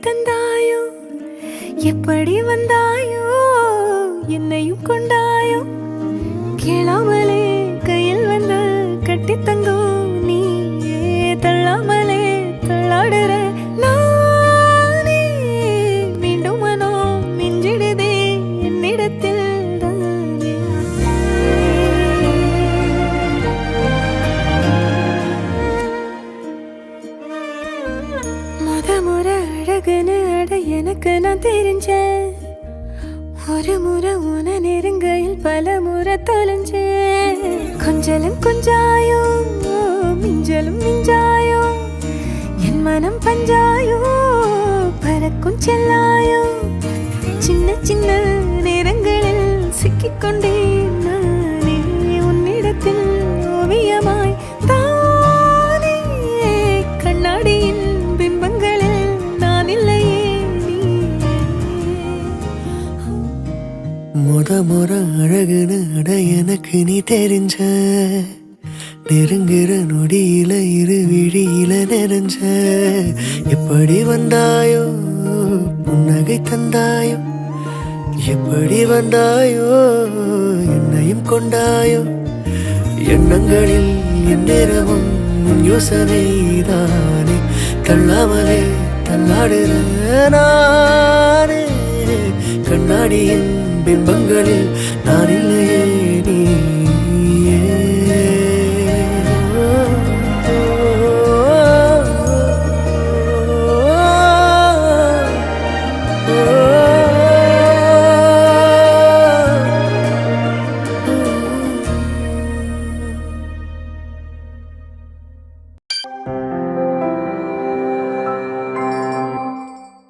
தந்தாயோ எப்படி வந்தாயோ என்னையும் கொண்டாயோ கேளாமலே கையில் வந்து கட்டி தங்கோ நீ தள்ளாமலே தள்ளாடுற நானே மீண்டும் மனோ மிஞ்சிடுதே என்னிடத்தில் முறை அழகுன்னு அட எனக்கு நான் தெரிஞ்சேன் ஒரு முறை உன நெருங்கையில் பல முறை தொலைஞ்சேன் கொஞ்சலும் கொஞ்சாயோ மிஞ்சலும் மிஞ்சாயோ என் மனம் பஞ்சாயோ பறக்கும் செல்லாயோ சின்ன சின்ன நேரங்களில் சிக்கிக்கொண்டேன் நானே உன்னிடத்தில் ஓவியமாய் தானே கண்ணாடியின் முறை அழகுன்னு அட எனக்கு நீ தெரிஞ்ச நெருங்குற நொடியில இரு விழியில நிறைஞ்ச எப்படி வந்தாயோ புன்னகை தந்தாயோ எப்படி வந்தாயோ என்னையும் கொண்டாயோ எண்ணங்களில் எந்நேரமும் யோசனை தானே தள்ளாமலே தள்ளாடுற நானே கண்ணாடியின் பிம்பங்களில் நான் இல்லையே நீ